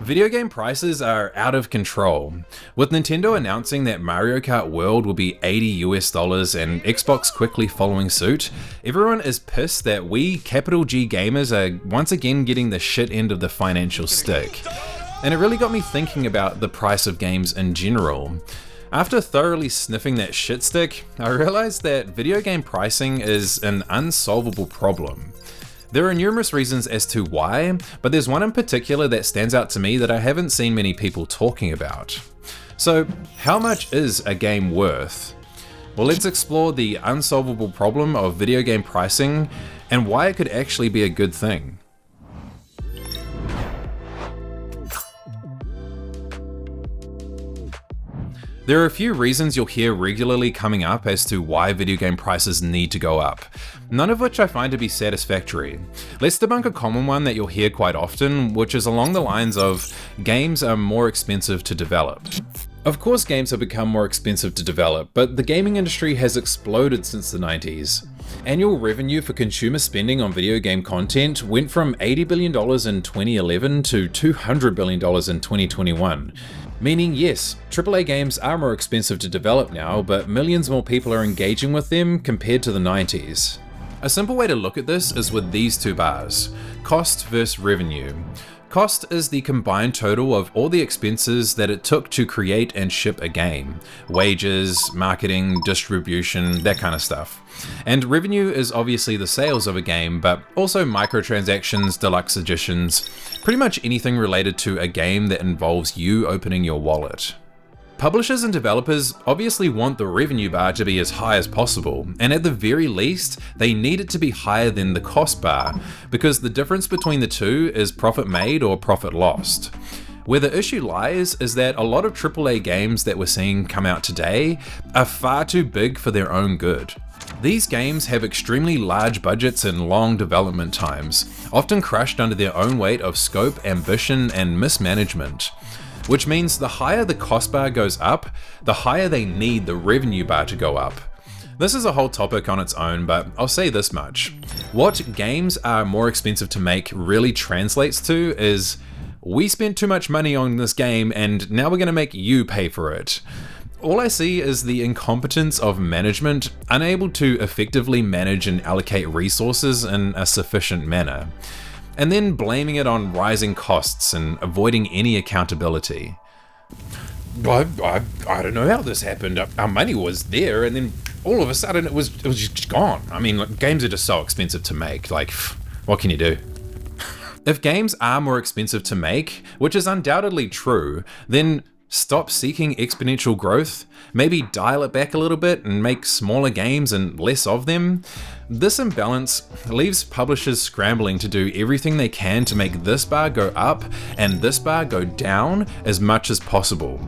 Video game prices are out of control. With Nintendo announcing that Mario Kart World will be $80 and Xbox quickly following suit, everyone is pissed that we capital G gamers are once again getting the shit end of the financial stick. And it really got me thinking about the price of games in general. After thoroughly sniffing that shit stick, I realized that video game pricing is an unsolvable problem. There are numerous reasons as to why, but there's one in particular that stands out to me that I haven't seen many people talking about. So, how much is a game worth? Well, let's explore the unsolvable problem of video game pricing and why it could actually be a good thing. There are a few reasons you'll hear regularly coming up as to why video game prices need to go up, none of which I find to be satisfactory. Let's debunk a common one that you'll hear quite often, which is along the lines of games are more expensive to develop. Of course games have become more expensive to develop, but the gaming industry has exploded since the 90s. Annual revenue for consumer spending on video game content went from $80 billion in 2011 to $200 billion in 2021. Meaning yes, AAA games are more expensive to develop now, but millions more people are engaging with them compared to the 90s. A simple way to look at this is with these two bars: cost versus revenue. Cost is the combined total of all the expenses that it took to create and ship a game. Wages, marketing, distribution, that kind of stuff. And revenue is obviously the sales of a game, but also microtransactions, deluxe editions, pretty much anything related to a game that involves you opening your wallet. Publishers and developers obviously want the revenue bar to be as high as possible, and at the very least, they need it to be higher than the cost bar, because the difference between the two is profit made or profit lost. Where the issue lies is that a lot of AAA games that we're seeing come out today are far too big for their own good. These games have extremely large budgets and long development times, often crushed under their own weight of scope, ambition, and mismanagement. Which means the higher the cost bar goes up, the higher they need the revenue bar to go up. This is a whole topic on its own, but I'll say this much. What games are more expensive to make really translates to is, we spent too much money on this game and now we're going to make you pay for it. All I see is the incompetence of management, unable to effectively manage and allocate resources in a sufficient manner. And then blaming it on rising costs and avoiding any accountability. I don't know how this happened. Our money was there and then all of a sudden it was just gone. I mean, like, games are just so expensive to make. Like, what can you do? If games are more expensive to make, which is undoubtedly true, then stop seeking exponential growth, maybe dial it back a little bit and make smaller games and less of them. This imbalance leaves publishers scrambling to do everything they can to make this bar go up and this bar go down as much as possible.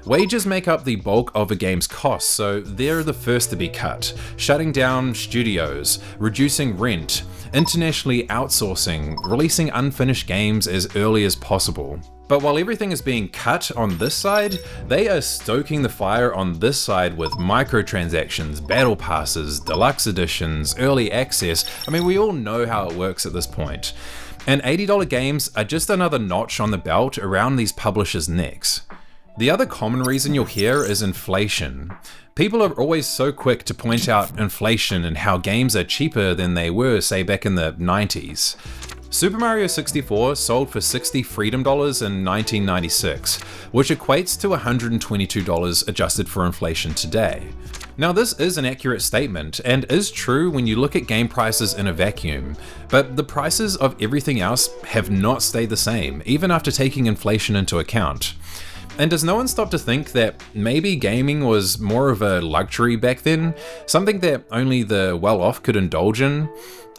Wages make up the bulk of a game's costs, so they're the first to be cut, shutting down studios, reducing rent, internationally outsourcing, releasing unfinished games as early as possible. But while everything is being cut on this side, they are stoking the fire on this side with microtransactions, battle passes, deluxe editions, early access. I mean, we all know how it works at this point. And $80 games are just another notch on the belt around these publishers' necks. The other common reason you'll hear is inflation. People are always so quick to point out inflation and how games are cheaper than they were, say, back in the 90s. Super Mario 64 sold for $60 Freedom Dollars in 1996, which equates to $122 adjusted for inflation today. Now this is an accurate statement and is true when you look at game prices in a vacuum, but the prices of everything else have not stayed the same, even after taking inflation into account. And does no one stop to think that maybe gaming was more of a luxury back then? Something that only the well-off could indulge in?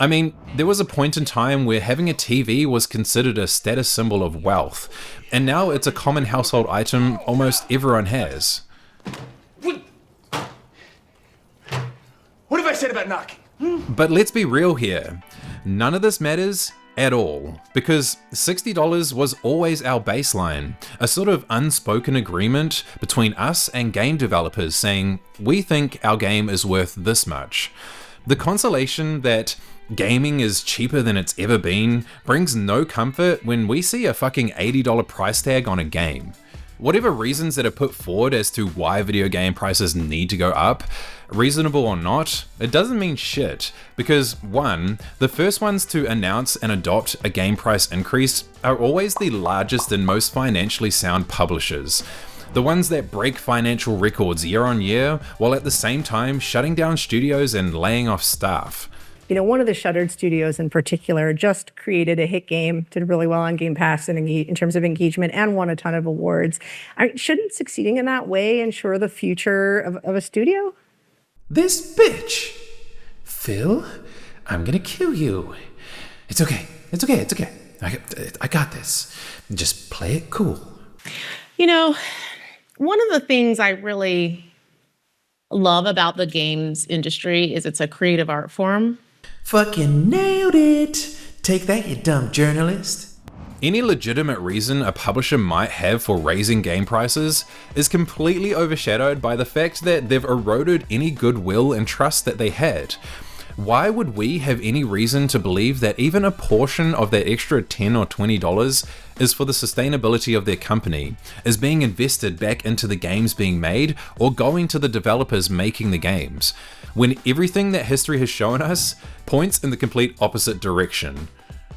I mean, there was a point in time where having a TV was considered a status symbol of wealth, and now it's a common household item almost everyone has. What have I said about knocking? But let's be real here. None of this matters at all, because $60 was always our baseline, a sort of unspoken agreement between us and game developers saying, we think our game is worth this much. The consolation that gaming is cheaper than it's ever been brings no comfort when we see a fucking $80 price tag on a game. Whatever reasons that are put forward as to why video game prices need to go up, reasonable or not, it doesn't mean shit, because 1, the first ones to announce and adopt a game price increase are always the largest and most financially sound publishers. The ones that break financial records year on year, while at the same time shutting down studios and laying off staff. You know, one of the shuttered studios in particular just created a hit game, did really well on Game Pass in terms of engagement, and won a ton of awards. Shouldn't succeeding in that way ensure the future of a studio? This bitch! Phil, I'm gonna kill you. It's okay. I got this. Just play it cool. You know, one of the things I really love about the games industry is it's a creative art form. Fucking nailed it! Take that, you dumb journalist. Any legitimate reason a publisher might have for raising game prices is completely overshadowed by the fact that they've eroded any goodwill and trust that they had. Why would we have any reason to believe that even a portion of that extra $10 or $20 is for the sustainability of their company, is being invested back into the games being made or going to the developers making the games, when everything that history has shown us points in the complete opposite direction?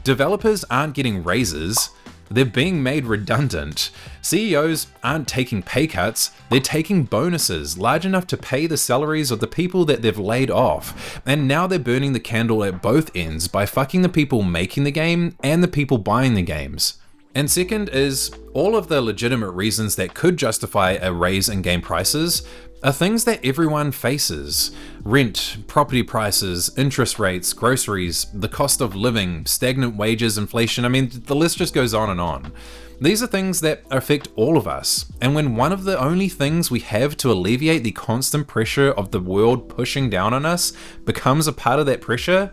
Developers aren't getting raises, they're being made redundant. CEOs aren't taking pay cuts, they're taking bonuses large enough to pay the salaries of the people that they've laid off. And now they're burning the candle at both ends by fucking the people making the game and the people buying the games. And second is, all of the legitimate reasons that could justify a raise in game prices are things that everyone faces. Rent, property prices, interest rates, groceries, the cost of living, stagnant wages, inflation. I mean, the list just goes on and on. These are things that affect all of us. And when one of the only things we have to alleviate the constant pressure of the world pushing down on us becomes a part of that pressure,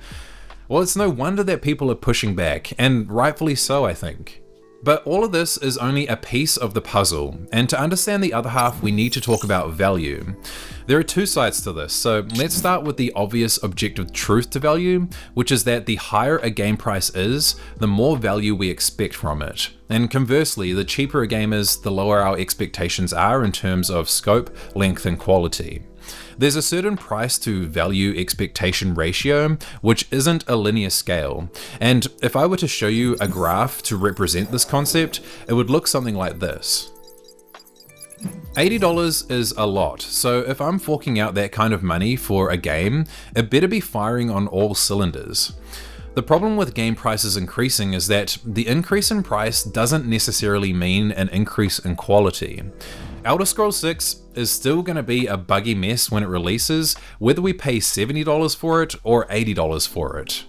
well, it's no wonder that people are pushing back, and rightfully so, I think. But all of this is only a piece of the puzzle, and to understand the other half, we need to talk about value. There are two sides to this, so let's start with the obvious objective truth to value, which is that the higher a game price is, the more value we expect from it. And conversely, the cheaper a game is, the lower our expectations are in terms of scope, length, and quality. There's a certain price to value expectation ratio, which isn't a linear scale. And if I were to show you a graph to represent this concept, it would look something like this. $80 is a lot, so if I'm forking out that kind of money for a game, it better be firing on all cylinders. The problem with game prices increasing is that the increase in price doesn't necessarily mean an increase in quality. Elder Scrolls 6 is still going to be a buggy mess when it releases, whether we pay $70 for it or $80 for it.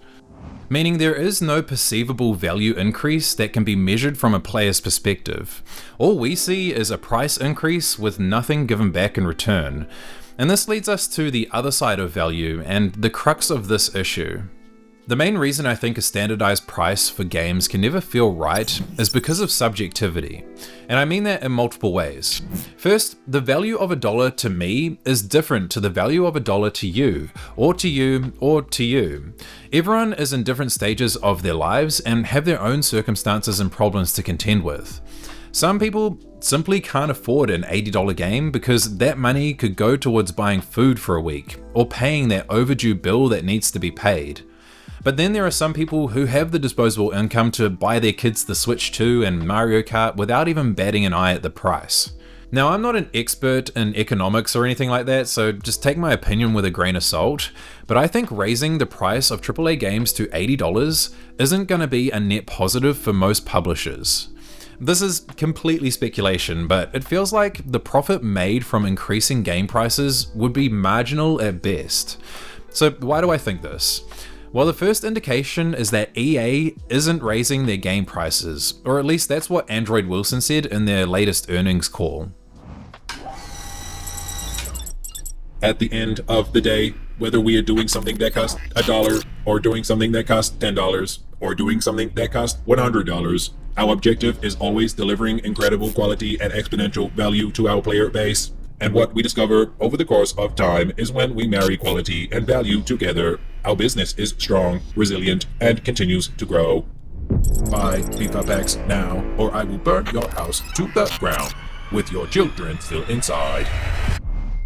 Meaning there is no perceivable value increase that can be measured from a player's perspective. All we see is a price increase with nothing given back in return. And this leads us to the other side of value and the crux of this issue. The main reason I think a standardized price for games can never feel right is because of subjectivity. And I mean that in multiple ways. First, the value of $1 to me is different to the value of $1 to you, or to you, or to you. Everyone is in different stages of their lives and have their own circumstances and problems to contend with. Some people simply can't afford an $80 game because that money could go towards buying food for a week, or paying that overdue bill that needs to be paid. But then there are some people who have the disposable income to buy their kids the Switch 2 and Mario Kart without even batting an eye at the price. Now, I'm not an expert in economics or anything like that, so just take my opinion with a grain of salt, but I think raising the price of AAA games to $80 isn't going to be a net positive for most publishers. This is completely speculation, but it feels like the profit made from increasing game prices would be marginal at best. So why do I think this? Well, the first indication is that EA isn't raising their game prices, or at least that's what Android Wilson said in their latest earnings call. At the end of the day, whether we are doing something that costs $1 or doing something that costs $10 or doing something that costs $100, our objective is always delivering incredible quality and exponential value to our player base. And what we discover over the course of time is when we marry quality and value together, our business is strong, resilient, and continues to grow. Buy FIFA packs now, or I will burn your house to the ground with your children still inside.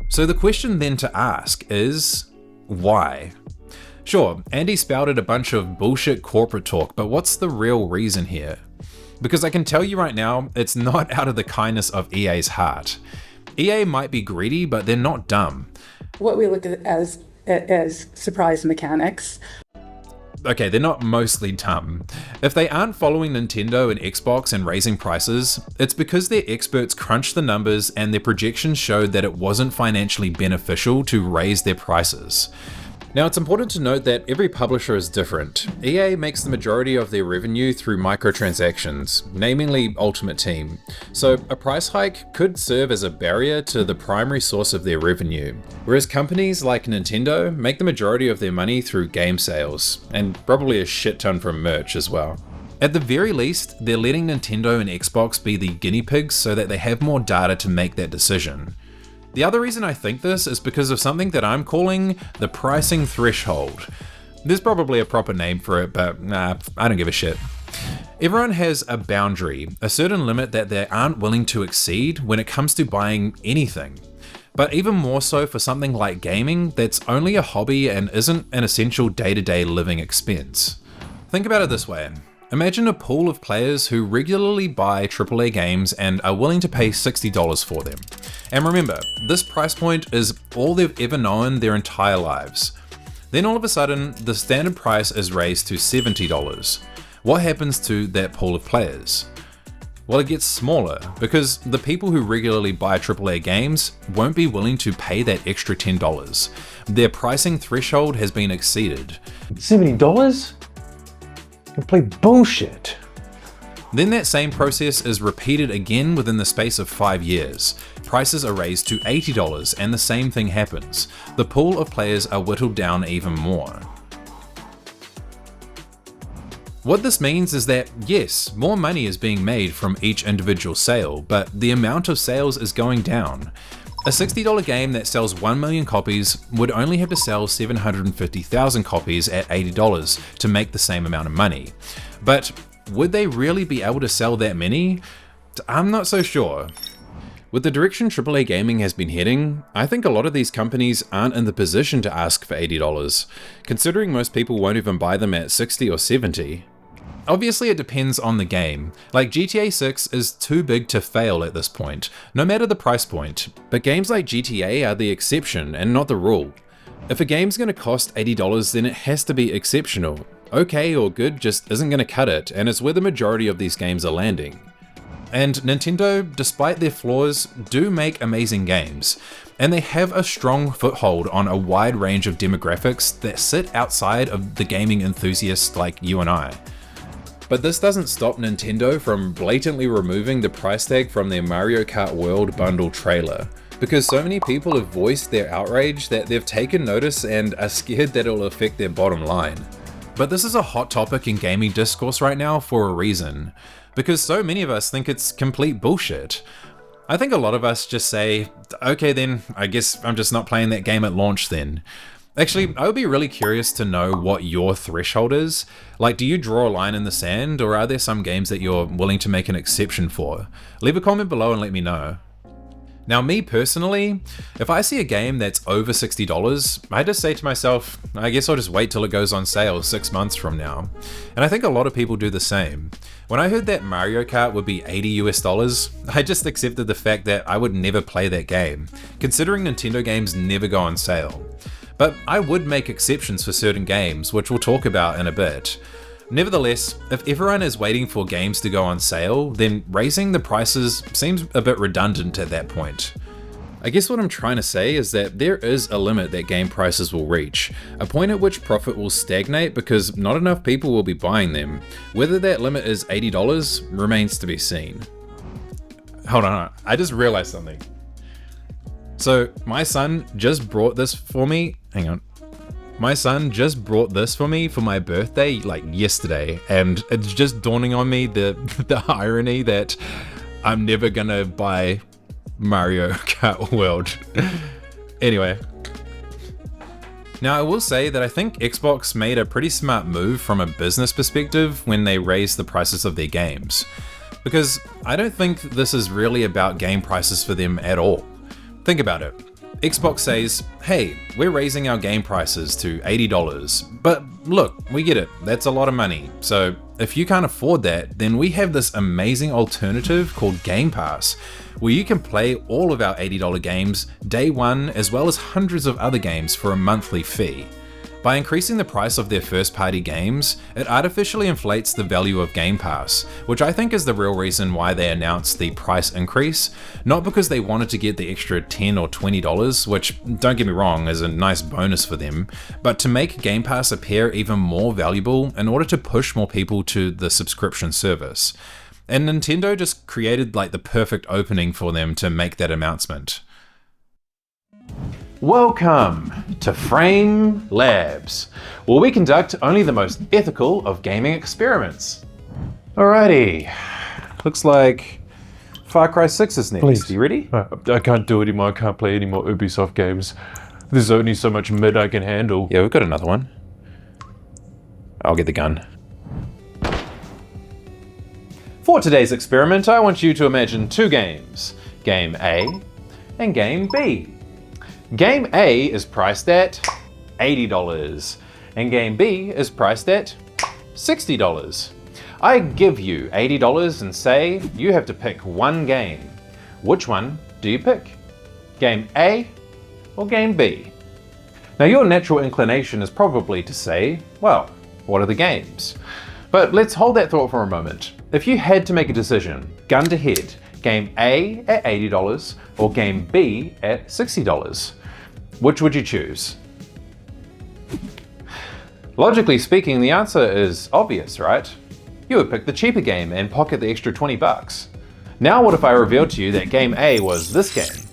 So the question then to ask is, why? Sure, Andy spouted a bunch of bullshit corporate talk, but what's the real reason here? Because I can tell you right now, it's not out of the kindness of EA's heart. EA might be greedy, but they're not dumb. What we look at as surprise mechanics. Okay, they're not mostly dumb. If they aren't following Nintendo and Xbox and raising prices, it's because their experts crunched the numbers and their projections showed that it wasn't financially beneficial to raise their prices. Now, it's important to note that every publisher is different. EA makes the majority of their revenue through microtransactions, namely Ultimate Team. So a price hike could serve as a barrier to the primary source of their revenue, whereas companies like Nintendo make the majority of their money through game sales, and probably a shit ton from merch as well. At the very least, they're letting Nintendo and Xbox be the guinea pigs so that they have more data to make that decision. The other reason I think this is because of something that I'm calling the pricing threshold. There's probably a proper name for it, but I don't give a shit. Everyone has a boundary, a certain limit that they aren't willing to exceed when it comes to buying anything. But even more so for something like gaming that's only a hobby and isn't an essential day-to-day living expense. Think about it this way. Imagine a pool of players who regularly buy AAA games and are willing to pay $60 for them. And remember, this price point is all they've ever known their entire lives. Then all of a sudden, the standard price is raised to $70. What happens to that pool of players? Well, it gets smaller because the people who regularly buy AAA games won't be willing to pay that extra $10. Their pricing threshold has been exceeded. $70? Complete bullshit. Then that same process is repeated again within the space of 5 years. Prices are raised to $80 and the same thing happens. The pool of players are whittled down even more. What this means is that, yes, more money is being made from each individual sale, but the amount of sales is going down. A $60 game that sells 1 million copies would only have to sell 750,000 copies at $80 to make the same amount of money. But would they really be able to sell that many? I'm not so sure. With the direction AAA gaming has been heading, I think a lot of these companies aren't in the position to ask for $80, considering most people won't even buy them at $60 or $70. Obviously it depends on the game, like GTA 6 is too big to fail at this point, no matter the price point, but games like GTA are the exception and not the rule. If a game's going to cost $80 then it has to be exceptional. Okay or good just isn't going to cut it, and it's where the majority of these games are landing. And Nintendo, despite their flaws, do make amazing games, and they have a strong foothold on a wide range of demographics that sit outside of the gaming enthusiasts like you and I. But this doesn't stop Nintendo from blatantly removing the price tag from their Mario Kart World bundle trailer, because so many people have voiced their outrage that they've taken notice and are scared that it'll affect their bottom line. But this is a hot topic in gaming discourse right now for a reason, because so many of us think it's complete bullshit. I think a lot of us just say, okay then, I guess I'm just not playing that game at launch then. Actually, I would be really curious to know what your threshold is. Like, do you draw a line in the sand, or are there some games that you're willing to make an exception for? Leave a comment below and let me know. Now, me personally, if I see a game that's over $60, I just say to myself, I guess I'll just wait till it goes on sale 6 months from now. And I think a lot of people do the same. When I heard that Mario Kart would be $80, I just accepted the fact that I would never play that game, considering Nintendo games never go on sale. But I would make exceptions for certain games, which we'll talk about in a bit. Nevertheless, if everyone is waiting for games to go on sale, then raising the prices seems a bit redundant at that point. I guess what I'm trying to say is that there is a limit that game prices will reach, a point at which profit will stagnate because not enough people will be buying them. Whether that limit is $80 remains to be seen. Hold on, I just realized something. So my son just brought this for me. Hang on. My son just brought this for me for my birthday, like yesterday, and it's just dawning on me the irony that I'm never gonna buy Mario Kart World. Anyway. Now, I will say that I think Xbox made a pretty smart move from a business perspective when they raised the prices of their games. Because I don't think this is really about game prices for them at all. Think about it. Xbox says, hey, we're raising our game prices to $80. But look, we get it, that's a lot of money. So if you can't afford that, then we have this amazing alternative called Game Pass, where you can play all of our $80 games day one, as well as hundreds of other games for a monthly fee. By increasing the price of their first-party games, it artificially inflates the value of Game Pass, which I think is the real reason why they announced the price increase, not because they wanted to get the extra $10 or $20, which, don't get me wrong, is a nice bonus for them, but to make Game Pass appear even more valuable in order to push more people to the subscription service. And Nintendo just created like the perfect opening for them to make that announcement. Welcome to FrameLabs, where we conduct only the most ethical of gaming experiments. Alrighty, looks like Far Cry 6 is next. Please. You ready? I can't do it anymore. I can't play any more Ubisoft games. There's only so much mid I can handle. Yeah, we've got another one. I'll get the gun. For today's experiment, I want you to imagine two games, Game A and Game B. Game A is priced at $80, and Game B is priced at $60. I give you $80 and say you have to pick one game. Which one do you pick? Game A or Game B? Now your natural inclination is probably to say, well, what are the games? But let's hold that thought for a moment. If you had to make a decision, gun to head, Game A at $80 or Game B at $60, which would you choose? Logically speaking, the answer is obvious, right? You would pick the cheaper game and pocket the extra $20. Now what if I revealed to you that Game A was this game,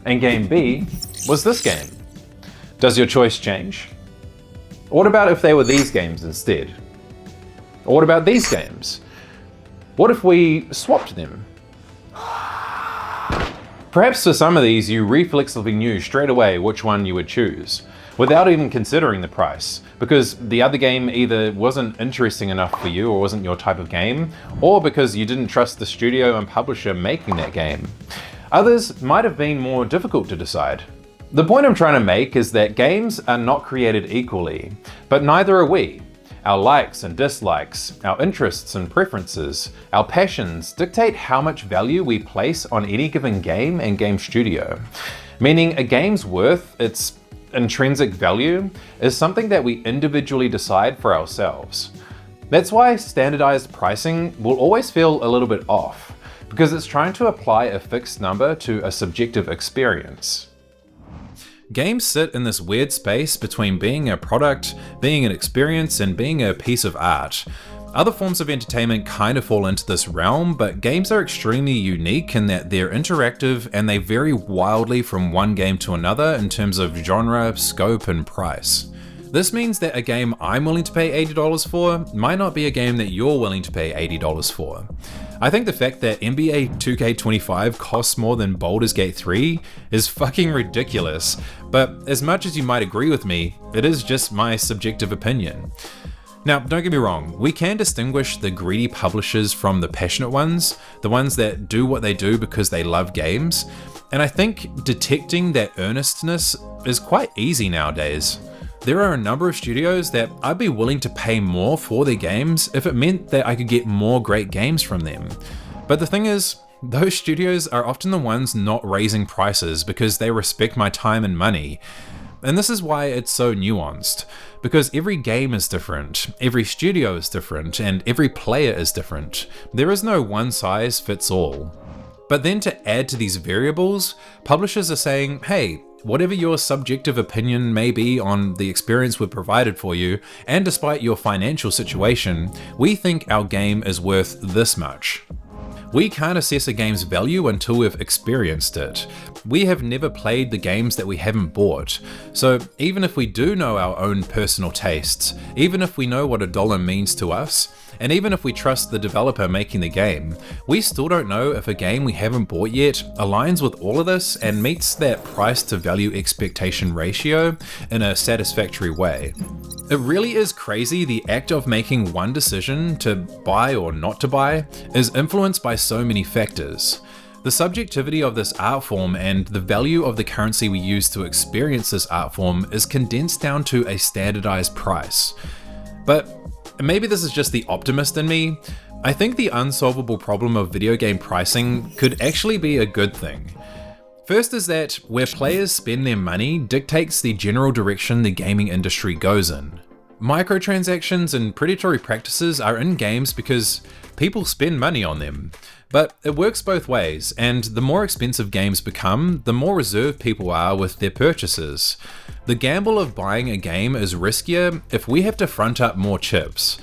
and Game B was this game? Does your choice change? What about if they were these games instead? Or what about these games? What if we swapped them? Perhaps for some of these you reflexively knew straight away which one you would choose, without even considering the price, because the other game either wasn't interesting enough for you or wasn't your type of game, or because you didn't trust the studio and publisher making that game. Others might have been more difficult to decide. The point I'm trying to make is that games are not created equally, but neither are we. Our likes and dislikes, our interests and preferences, our passions dictate how much value we place on any given game and game studio. Meaning a game's worth, its intrinsic value, is something that we individually decide for ourselves. That's why standardized pricing will always feel a little bit off, because it's trying to apply a fixed number to a subjective experience. Games sit in this weird space between being a product, being an experience, and being a piece of art. Other forms of entertainment kind of fall into this realm, but games are extremely unique in that they're interactive and they vary wildly from one game to another in terms of genre, scope, and price. This means that a game I'm willing to pay $80 for might not be a game that you're willing to pay $80 for. I think the fact that NBA 2K25 costs more than Baldur's Gate 3 is fucking ridiculous, but as much as you might agree with me, it is just my subjective opinion. Now, don't get me wrong, we can distinguish the greedy publishers from the passionate ones, the ones that do what they do because they love games, and I think detecting that earnestness is quite easy nowadays. There are a number of studios that I'd be willing to pay more for their games if it meant that I could get more great games from them. But the thing is, those studios are often the ones not raising prices because they respect my time and money. And this is why it's so nuanced, because every game is different, every studio is different, and every player is different. There is no one size fits all. But then to add to these variables, publishers are saying, hey, whatever your subjective opinion may be on the experience we've provided for you, and despite your financial situation, we think our game is worth this much. We can't assess a game's value until we've experienced it. We have never played the games that we haven't bought. So even if we do know our own personal tastes, even if we know what $1 means to us, And even if we trust the developer making the game, we still don't know if a game we haven't bought yet aligns with all of this and meets that price to value expectation ratio in a satisfactory way. It really is crazy the act of making one decision to buy or not to buy is influenced by so many factors. The subjectivity of this art form and the value of the currency we use to experience this art form is condensed down to a standardized price. But maybe this is just the optimist in me. I think the unsolvable problem of video game pricing could actually be a good thing. First is that where players spend their money dictates the general direction the gaming industry goes in. Microtransactions and predatory practices are in games because people spend money on them. But it works both ways, and the more expensive games become, the more reserved people are with their purchases. The gamble of buying a game is riskier if we have to front up more chips.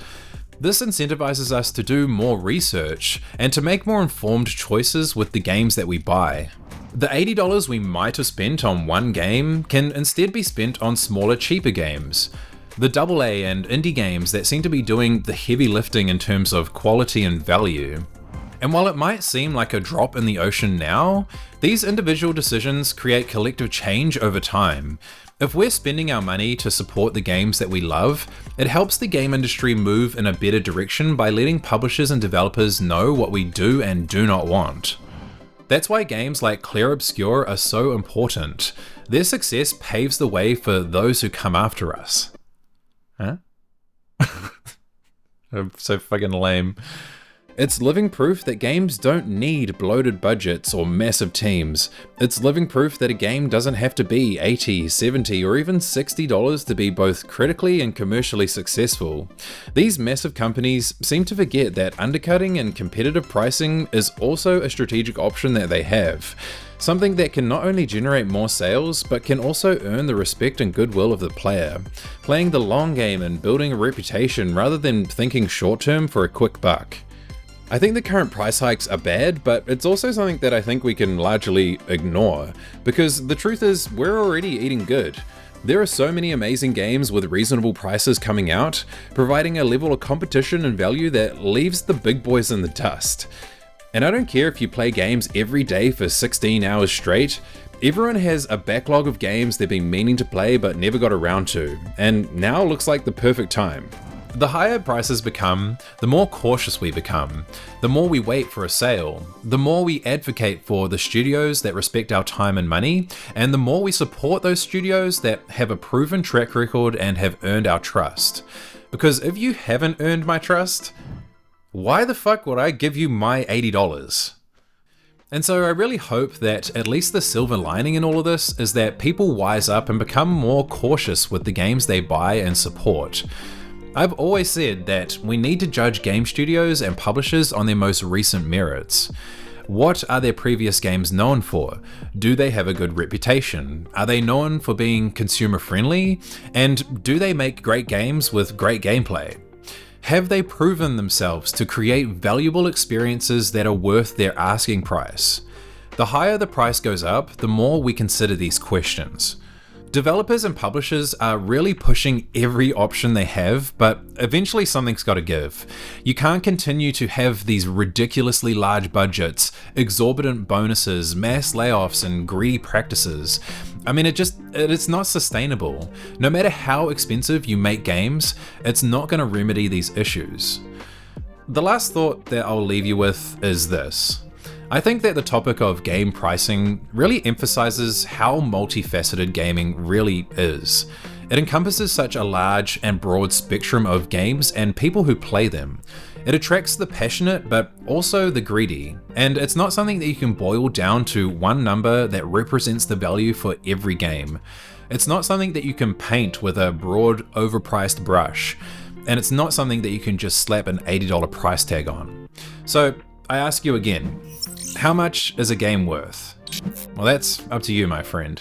This incentivizes us to do more research and to make more informed choices with the games that we buy. The $80 we might have spent on one game can instead be spent on smaller, cheaper games. The AA and indie games that seem to be doing the heavy lifting in terms of quality and value. And while it might seem like a drop in the ocean now, these individual decisions create collective change over time. If we're spending our money to support the games that we love, it helps the game industry move in a better direction by letting publishers and developers know what we do and do not want. That's why games like Clair Obscur are so important. Their success paves the way for those who come after us. Huh? I'm so fucking lame. It's living proof that games don't need bloated budgets or massive teams. It's living proof that a game doesn't have to be $80, $70, or even $60 to be both critically and commercially successful. These massive companies seem to forget that undercutting and competitive pricing is also a strategic option that they have. Something that can not only generate more sales, but can also earn the respect and goodwill of the player, playing the long game and building a reputation rather than thinking short term for a quick buck. I think the current price hikes are bad, but it's also something that I think we can largely ignore, because the truth is we're already eating good. There are so many amazing games with reasonable prices coming out, providing a level of competition and value that leaves the big boys in the dust. And I don't care if you play games every day for 16 hours straight, everyone has a backlog of games they've been meaning to play but never got around to, and now looks like the perfect time. The higher prices become, the more cautious we become, the more we wait for a sale, the more we advocate for the studios that respect our time and money, and the more we support those studios that have a proven track record and have earned our trust. Because if you haven't earned my trust, why the fuck would I give you my $80? And so I really hope that at least the silver lining in all of this is that people wise up and become more cautious with the games they buy and support. I've always said that we need to judge game studios and publishers on their most recent merits. What are their previous games known for? Do they have a good reputation? Are they known for being consumer friendly? And do they make great games with great gameplay? Have they proven themselves to create valuable experiences that are worth their asking price? The higher the price goes up, the more we consider these questions. Developers and publishers are really pushing every option they have, but eventually something's got to give. You can't continue to have these ridiculously large budgets, exorbitant bonuses, mass layoffs, and greedy practices. I mean, it's not sustainable. No matter how expensive you make games, it's not going to remedy these issues. The last thought that I'll leave you with is this. I think that the topic of game pricing really emphasizes how multifaceted gaming really is. It encompasses such a large and broad spectrum of games and people who play them. It attracts the passionate but also the greedy, and it's not something that you can boil down to one number that represents the value for every game. It's not something that you can paint with a broad, overpriced brush, and it's not something that you can just slap an $80 price tag on. So I ask you again, how much is a game worth? Well, that's up to you, my friend.